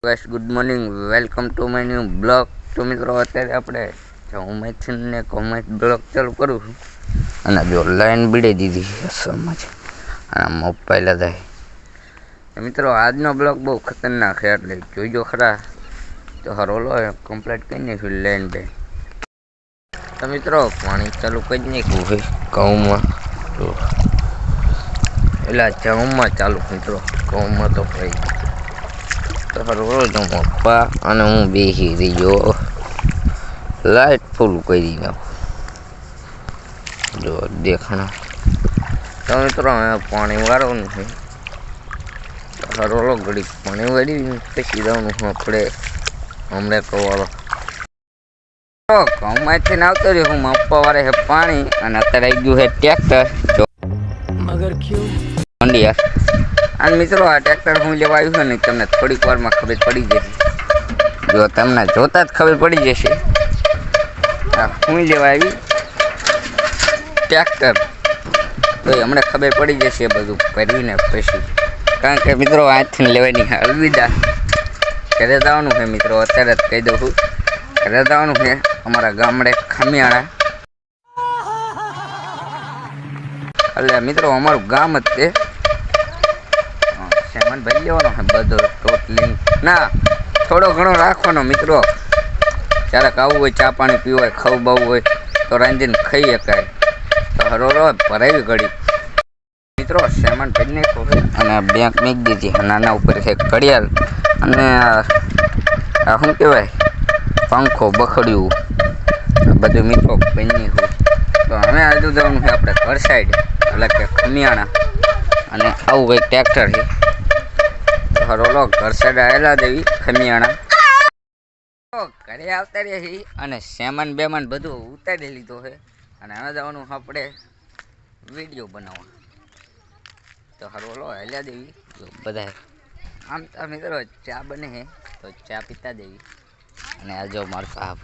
Guys good morning, welcome to my new blog. તો મિત્રો અત્યારે આપણે ઉમેદને કોમેન્ટ બ્લોગ ચાલુ કરું છું અને જો લાઈન બીડી દીધી છે અસલમાં જ અને મોબાઈલ થાય. મિત્રો આજનો બ્લોગ બહુ ખતરનાક છે એટલે જોઈજો ખરા. તો હરોલો કમ્પ્લીટ કરી નાખ્યું લાઈન બે. તો મિત્રો પાણી ચાલુ કરી નાખ્યું છે ઘઉંમાં. તો એટલે જમમાં ચાલુ મિત્રો ઘઉંમાં તો કઈ તો રોજ પપ્પા અને હું બેસી રહ્યો લાઈટ ફૂલ કરી નાખું જો દેખાણા. તો મિત્રો પાણી વાળવાનું છે હરોલો ઘડી પાણી વાળી પછી જવાનું આપણે હમણાં કવાળો ઘઉંમાંથી આવતો રહ્યો હું મપ્પા વાળે છે પાણી અને અત્યારે આવી ગયું છે ટ્રેક્ટર મગર મંડિયા. અને મિત્રો આ ટ્રેક્ટર હું લેવા આવ્યું છે ને તમને થોડીક વારમાં ખબર પડી જશે. જો તમને જોતા જ ખબર પડી જશે આ હું લેવા આવી ટ્રેક્ટર. તો હમણાં ખબર પડી જશે બધું કરીને પછી, કારણ કે મિત્રો આજથી લેવાની અલવિદા. ઘરે જવાનું છે મિત્રો, અત્યારે જ કહી દઉં છું ઘરે જવાનું છે અમારા ગામડે ખમિયાણા. એટલે મિત્રો અમારું ગામ જ તે સામાન ભરી લેવાનો છે બધો ટોટલી ના થોડો ઘણો રાખવાનો મિત્રો. ક્યારેક આવવું હોય ચા પાણી પીવું હોય ખાવું બાવું હોય તો રાંધીને ખાઈ શકાય. તો હરોરો ભરાવી ઘડી મિત્રો સામાન ભરી નાખ્યો છે અને બેંક મૂકી દીધી. નાના ઉપર છે ઘડિયાળ અને આ શું કહેવાય પંખો બખડ્યું બધું મિત્રો ભરી નાખ્યું. તો હવે આજુ જવાનું છે આપણે ઘર સાઈડ એટલે કે ખમિયાણા અને આવું કંઈક ટ્રેક્ટર છે. હરોલો ઘર સાઈડ આવેલા દેવી ખમિયાણા ઘરે આવતા રહી અને સામાન બેમાન બધું ઉતારી લીધો છે અને હવે જવાનું આપણે વિડીયો બનાવવા. તો હરોલો હેલ્યા દેવી બધા આમ તો મિત્રો ચા બને છે તો ચા પીતા દેવી અને આ જો મારું સાહેબ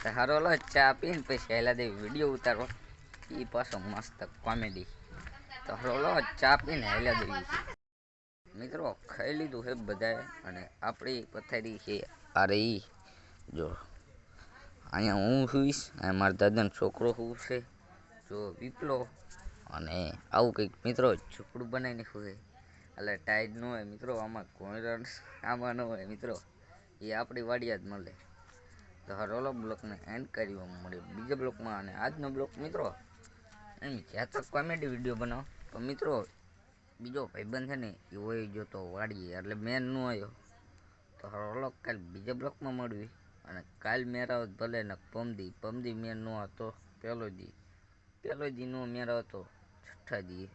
તો હરોલો ચા પીને પછી હેલ્યા દેવી વિડીયો ઉતારો એ પાછો મસ્ત કોમેડી. તો હરોલો ચા પીને હેલ્યા દેવી મિત્રો ખાઈ લીધું છે બધાએ અને આપણી પથારી છે આ રહી. જો અહીંયા હું સુઈશ અને મારા દાદાનો છોકરો શું છે જો વિપલો અને આવું કંઈક મિત્રો ઝૂંપડું બનાવી નાખ્યું છે એટલે ટાઈડ ન હોય મિત્રો. આમાં કોઈ આમાં ન હોય મિત્રો, એ આપણી વાડિયા જ મળે. તો હરોલો બ્લોકને એન્ડ કરી મળે બીજા બ્લોકમાં. અને આજનો બ્લોક મિત્રો એમ જ્યાં તક કોમેડી વિડીયો બનાવો તો મિત્રો બીજો ભાઈબંધ છે ને એ હોય જો તો વાડીએ એટલે મેન ન આવ્યો તો હરોલો કાલ બીજા બ્લોકમાં મળવી. અને કાલ મેરા ભલે ને પમદી મેર નો હતો પેલો દી નો મેરા હતો છઠ્ઠા દી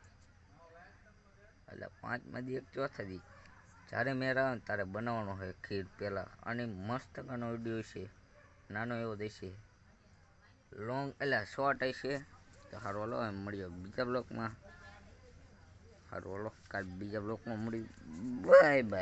એટલે 5મા દી એક ચોથા દી જ્યારે મેરા આવે ને ત્યારે બનાવવાનો હોય ખીર પહેલાં. અને મસ્ત કાનો વિડીયો છે નાનો એવો દેશે લોંગ એટલે શોર્ટ હશે. તો સારું હલો એમ મળ્યો બીજા બ્લોકમાં. સારું હલો કાલ બીજા બ્લોકમાં મળી. Bye bye.